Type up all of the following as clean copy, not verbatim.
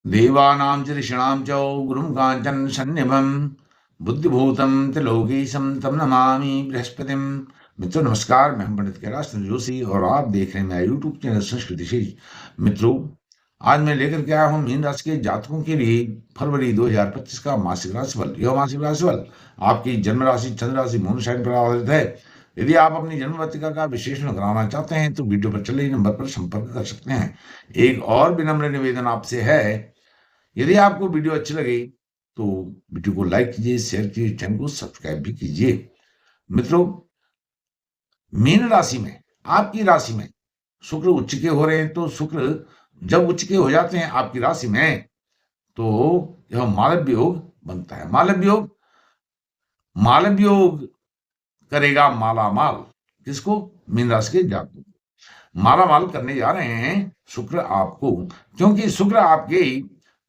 देवानां च ऋषीणां च गुरुं काञ्चन सन्निभं बुद्धिभूतं त्रिलोकीशं तं नमामि बृहस्पतिम। मित्रों नमस्कार, मैं हूं पंडित कैलाश चंद्र जोशी और आप देख रहे हैं मेरा यूट्यूब चैनल संस्कृति से। मित्रों, आज मैं लेकर के आया हूं मीन राशि के जातकों के लिए फरवरी 2025 का मासिक राशिफल। यह मासिक राशिफल आपकी जन्म राशि, चंद्र राशि, मून साइन पर आधारित है। यदि आप अपनी जन्म पत्रिका का विश्लेषण कराना चाहते हैं तो वीडियो पर चले नंबर पर संपर्क कर सकते हैं। एक और विनम्र निवेदन आपसे है, यदि आपको वीडियो अच्छी लगे तो वीडियो को लाइक कीजिए, शेयर कीजिए, चैनल को सब्सक्राइब भी कीजिए। मित्रों, मीन राशि में, आपकी राशि में शुक्र उच्च के हो रहे हैं, तो शुक्र जब उच्च के हो जाते हैं आपकी राशि में तो यह मालव्य योग बनता है। मालव्य योग करेगा मालामाल। किसको? मीन राशि के जातकों को मालामाल करने जा रहे हैं शुक्र आपको, क्योंकि शुक्र आपके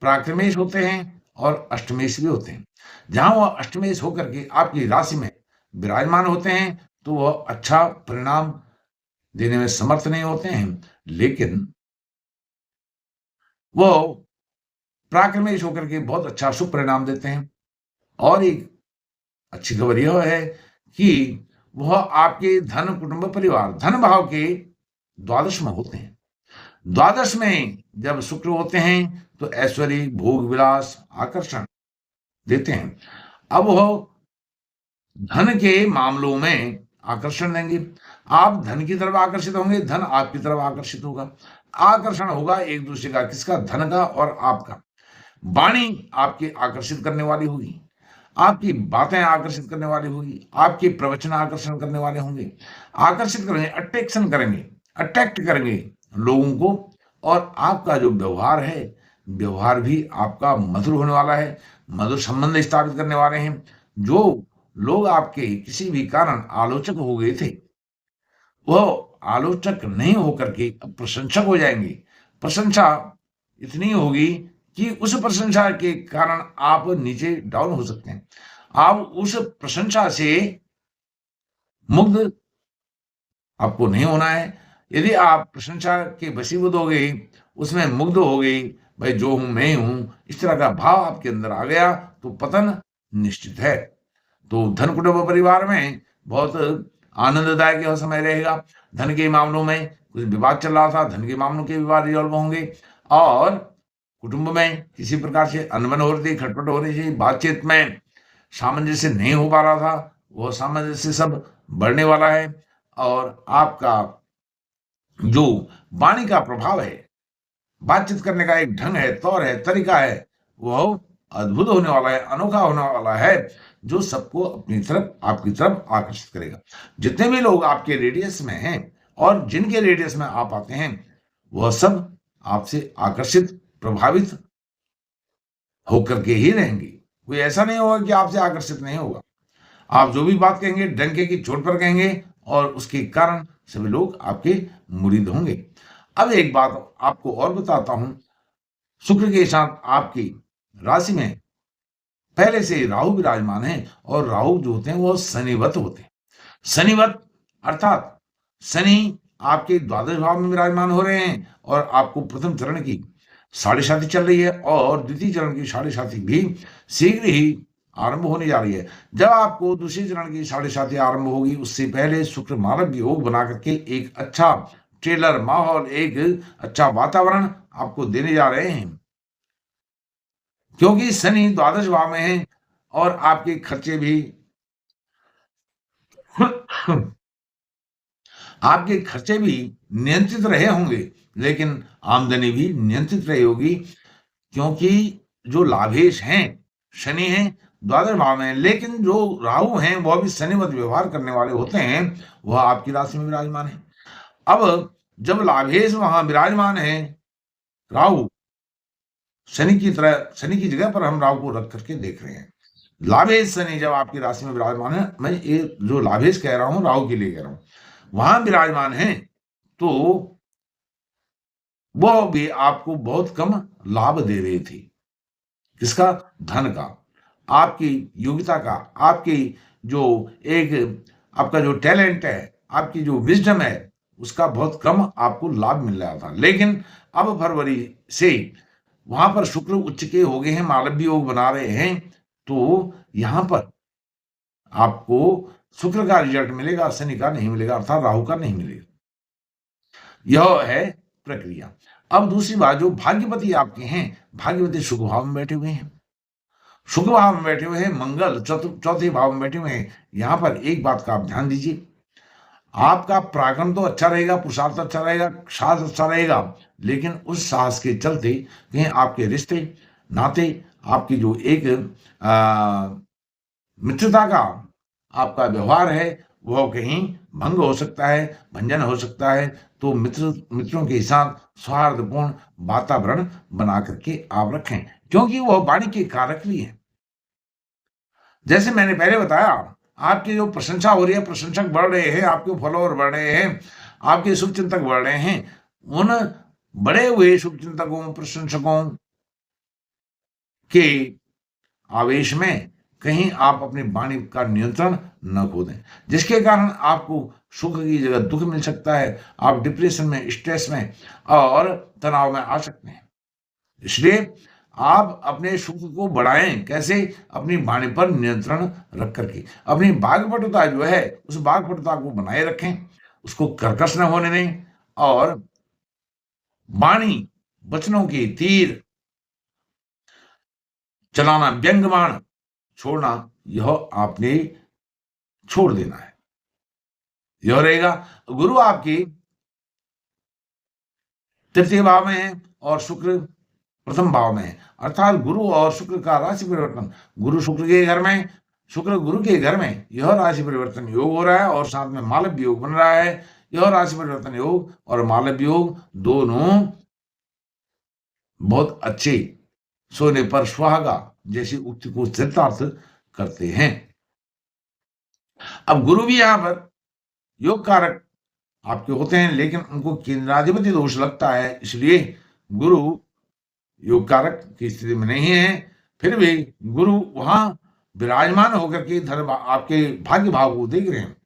प्राक्रमेश होते हैं और अष्टमेश भी होते हैं। जहां वह अष्टमेश होकर के आपकी राशि में विराजमान होते हैं तो वह अच्छा परिणाम देने में समर्थ नहीं होते हैं, लेकिन वो प्राक्रमेश होकर के बहुत अच्छा शुभ परिणाम देते हैं। और एक अच्छी खबर यह है कि वह आपके धन, कुटुंब, परिवार, धन भाव के द्वादश में होते हैं। द्वादश में जब शुक्र होते हैं तो ऐश्वर्य, भोग विलास, आकर्षण देते हैं। अब वह धन के मामलों में आकर्षण देंगे। आप धन की तरफ आकर्षित होंगे, धन आपकी तरफ आकर्षित होगा। आकर्षण होगा एक दूसरे का, किसका? धन का और आपका। वाणी आपकी आकर्षित करने वाली होगी, आपकी बातें आकर्षित करने वाली होगी, आपके प्रवचन आकर्षण करने वाले होंगे, आकर्षित करेंगे, अट्रैक्शन करेंगे, अट्रैक्ट करेंगे लोगों को। और आपका जो व्यवहार है, व्यवहार भी आपका मधुर होने वाला है, मधुर संबंध स्थापित करने वाले हैं। जो लोग आपके किसी भी कारण आलोचक हो गए थे, वह आलोचक नहीं होकर के अब प्रशंसक हो जाएंगे। प्रशंसा इतनी होगी कि उस प्रशंसा के कारण आप नीचे डाउन हो सकते हैं। आप उस प्रशंसा से मुग्ध आपको नहीं होना है। यदि आप प्रशंसा के वशीभूत हो गए, उसमें मुग्ध हो गई, भाई जो हूं मैं हूं, इस तरह का भाव आपके अंदर आ गया तो पतन निश्चित है। तो धन, कुटुंब, परिवार में बहुत आनंददायक यह समय रहेगा। धन के मामलों में कुछ विवाद चल रहा था, धन के मामलों के विवाद रिजॉल्व होंगे। और कुटुंब में किसी प्रकार से अनबन हो रही थी, खटपट हो रही थी, बातचीत में सामंजस्य नहीं हो पा रहा था, वो सामंजस्य सब बढ़ने वाला है। और आपका जो वाणी का प्रभाव है, बातचीत करने का एक ढंग है, तौर है, तरीका है, वह अद्भुत होने वाला है, अनोखा होने वाला है, जो सबको अपनी तरफ, आपकी तरफ आकर्षित करेगा। जितने भी लोग आपके रेडियस में हैं और जिनके रेडियस में आप आते हैं, वह सब आपसे आकर्षित, प्रभावित होकर के ही रहेंगे। कोई ऐसा नहीं होगा कि आपसे आकर्षित नहीं होगा। आप जो भी बात कहेंगे डंके की चोट पर कहेंगे और उसके कारण सभी लोग आपके मुरीद होंगे। अब एक बात आपको और बताता हूं, शुक्र के साथ आपकी राशि में पहले से राहु विराजमान है और राहु जो होते हैं वो शनिवत होते हैं। शनिवत अर्थात शनि आपके द्वादश भाव में विराजमान हो रहे हैं और आपको प्रथम चरण की साढ़े साथी चल रही है और द्वितीय चरण की साढ़े साथी भी शीघ्र ही आरंभ होने जा रही है। जब आपको दूसरे चरण की साढ़े साथी आरंभ होगी, उससे पहले शुक्र मालव योग बना करके एक अच्छा ट्रेलर माहौल, एक अच्छा वातावरण आपको देने जा रहे हैं, क्योंकि शनि द्वादश भाव में है और आपके खर्चे भी आपके खर्चे भी नियंत्रित रहे होंगे, लेकिन आमदनी भी नियंत्रित रही होगी, क्योंकि जो लाभेश हैं शनि हैं द्वादश भाव में, लेकिन जो राहु हैं वह भी शनिवत व्यवहार करने वाले होते हैं, वह आपकी राशि में विराजमान है। अब जब लाभेश वहां विराजमान है, राहु शनि की तरह, शनि की जगह पर हम राहु को रख करके देख रहे हैं। लाभेश शनि जब आपकी राशि में विराजमान है, मैं ये जो लाभेश कह रहा हूं राहु के लिए कह रहा हूं, वहां विराजमान है तो वह भी आपको बहुत कम लाभ दे रही थी। किसका? धन का, आपकी योग्यता का, आपकी जो एक आपका जो टैलेंट है, आपकी जो विजडम है, उसका बहुत कम आपको लाभ मिल रहा था। लेकिन अब फरवरी से वहां पर शुक्र उच्च के हो गए हैं, मालव्य योग बना रहे हैं, तो यहां पर आपको शुक्र का रिजल्ट मिलेगा, शनि का नहीं मिलेगा, अर्थात राहु का नहीं मिलेगा। यह है प्रक्रिया। अब दूसरी बात, जो भाग्यपति आपके हैं, भाग्यपति शुक्र भाव में बैठे हुए हैं, शुक्र भाव में बैठे हुए हैं, मंगल चौथे भाव में बैठे हुए हैं। यहां पर एक बात का आप ध्यान दीजिए, आपका पराक्रम तो अच्छा रहेगा, पुरुषार्थ अच्छा रहेगा, साहस अच्छा रहेगा, लेकिन उस साहस के चलते कहीं आपके रिश्ते नाते, आपकी जो एक मित्रता का आपका व्यवहार है, वह कहीं भंग हो सकता है, भंजन हो सकता है। तो मित्रों के साथ सौहार्दपूर्ण वातावरण बना करके आप रखें, क्योंकि वह वाणी के कारक भी हैं। जैसे मैंने पहले बताया, आपकी जो प्रशंसा हो रही है, प्रशंसक बढ़ रहे हैं, आपके फॉलोअर बढ़ रहे हैं, आपके शुभचिंतक बढ़ रहे हैं, उन बढ़े हुए शुभचिंतकों, प्रशंसकों के आवेश में कहीं आप अपनी वाणी का नियंत्रण न खो दें, जिसके कारण आपको सुख की जगह दुख मिल सकता है, आप डिप्रेशन में, स्ट्रेस में और तनाव में आ सकते हैं। इसलिए आप अपने सुख को बढ़ाएं, कैसे? अपनी वाणी पर नियंत्रण रख करके, अपनी वाक्पटुता जो है, उस वाक्पटुता को बनाए रखें, उसको कर्कश न होने दें, और वाणी, वचनों के तीर चलाना, व्यंग बाण छोड़ना, यह आपने छोड़ देना है। यह रहेगा। गुरु आपकी तृतीय भाव में है और शुक्र प्रथम भाव में है, अर्थात गुरु और शुक्र का राशि परिवर्तन, गुरु शुक्र के घर में, शुक्र गुरु के घर में, यह राशि परिवर्तन योग हो रहा है, और साथ में मालव्य योग बन रहा है। यह राशि परिवर्तन योग और मालव्य योग दोनों बहुत अच्छे, सोने पर सुहागा जैसी उक्ति को चरितार्थ करते हैं। अब गुरु भी यहां पर योग कारक आपके होते हैं, लेकिन उनको केंद्राधिपति दोष लगता है, इसलिए गुरु योग कारक की स्थिति में नहीं है। फिर भी गुरु वहां विराजमान होकर के धर्म आपके भाग्य भाव को देख रहे हैं।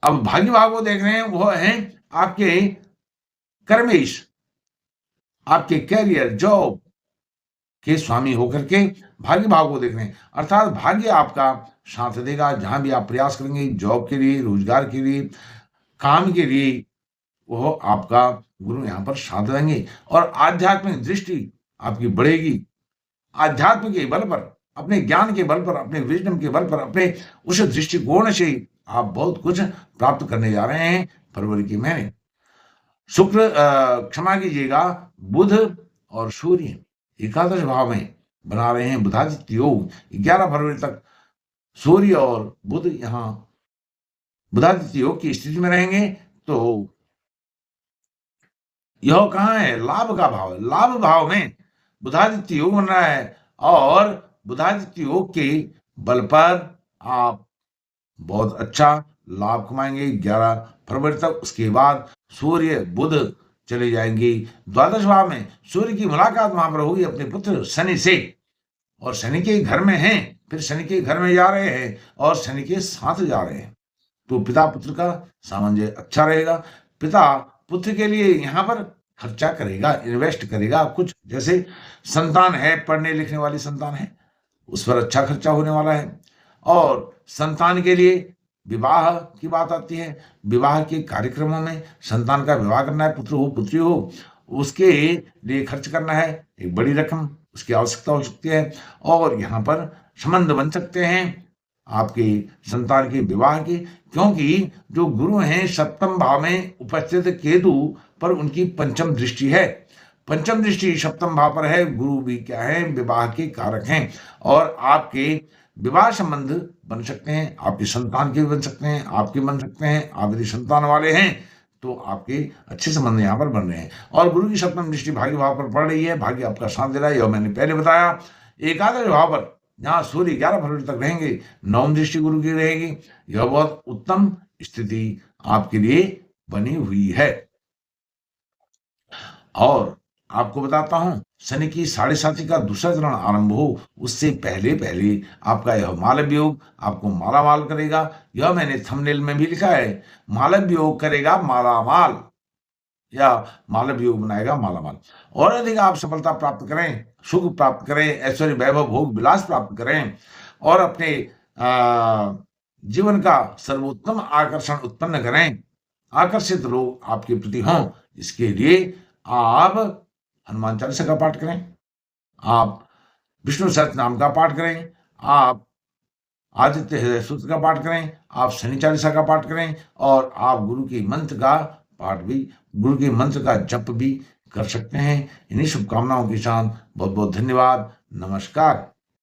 अब भाग्य भाव को देख रहे हैं, वह है आपके कर्मेश, आपके कैरियर, जॉब के स्वामी होकर के भाग्य भाव को देख रहे हैं, अर्थात भाग्य आपका साथ देगा। जहां भी आप प्रयास करेंगे, जॉब के लिए, रोजगार के लिए, काम के लिए, वह आपका गुरु यहाँ पर साथ देंगे, और आध्यात्मिक दृष्टि आपकी बढ़ेगी। आध्यात्म के बल पर, अपने ज्ञान के बल पर, अपने विजडम के बल पर, अपने उस दृष्टिकोण से आप बहुत कुछ प्राप्त करने जा रहे हैं फरवरी के महीने। शुक्र, क्षमा कीजिएगा, बुध और सूर्य एकादश भाव में बना रहे हैं बुधादित्य योग। 11 फरवरी तक सूर्य और बुध यहाँ बुधादित्य योग की स्थिति में रहेंगे। तो यह कहाँ है? लाभ का भाव है। लाभ भाव में बुधादित्य योग बन रहा है, और बुधादित्य योग के बल पर आप बहुत अच्छा लाभ कमाएंगे 11 फरवरी तक। उसके बाद सूर्य बुध चले जाएंगे द्वादश भाव में। सूर्य की मुलाकात वहां पर होगी अपने पुत्र शनि से, और शनि के घर में हैं, फिर शनि के घर में जा रहे हैं और शनि के साथ जा रहे हैं, तो पिता पुत्र का सामंजस्य अच्छा रहेगा। पिता पुत्र के लिए यहाँ पर खर्चा करेगा, इन्वेस्ट करेगा कुछ, जैसे संतान है, पढ़ने लिखने वाली संतान है, उस पर अच्छा खर्चा होने वाला है। और संतान के लिए विवाह की बात आती है, विवाह के कार्यक्रमों में संतान का विवाह करना है, पुत्र हो पुत्री हो, उसके लिए खर्च करना है, एक बड़ी रकम उसकी आवश्यकता हो सकती है, और यहाँ पर संबंध बन सकते हैं आपके संतान के विवाह के, क्योंकि जो गुरु हैं सप्तम भाव में उपस्थित केतु पर उनकी पंचम दृष्टि है। पंचम दृष्टि सप्तम भाव पर है। गुरु भी क्या है? विवाह के कारक हैं, और आपके विवाह संबंध बन सकते हैं, आपके संतान के भी बन सकते हैं, आपके बन सकते हैं। आप यदि संतान वाले हैं तो आपके अच्छे संबंध यहाँ पर बन रहे हैं। और गुरु की सप्तम दृष्टि भाग्य भाव पर पड़ रही है, भाग्य आपका साथ दे रहा है, यह मैंने पहले बताया। एकादश भाव पर जहाँ सूर्य 11 फरवरी तक रहेंगे, नवम दृष्टि गुरु की रहेगी, यह बहुत उत्तम स्थिति आपके लिए बनी हुई है। और आपको बताता हूं, शनि की 7.5 का दूसरा चरण आरंभ हो, उससे पहले पहले आपका यह मालव्य योग आपको मालामाल करेगा। यह मैंने थंबनेल में भी लिखा है, मालव्य योग करेगा मालामाल। या मालव योग बनाएगा मालामाल। और अधिक आप सफलता प्राप्त करें, सुख प्राप्त करें, ऐश्वर्य, वैभव, भोग, विलास प्राप्त करें और अपने जीवन का सर्वोत्तम आकर्षण उत्पन्न करें, आकर्षित लोग आपके प्रति हों, इसके लिए आप हनुमान चालीसा का पाठ करें, आप विष्णु सहस्त्रनाम का पाठ करें, आप आदित्य हृदय सूत्र का पाठ करें, आप शनि चालीसा का पाठ करें और आप गुरु के मंत्र का पाठ भी, गुरु के मंत्र का जप भी कर सकते हैं। इन्हीं शुभकामनाओं के साथ बहुत-बहुत धन्यवाद। नमस्कार।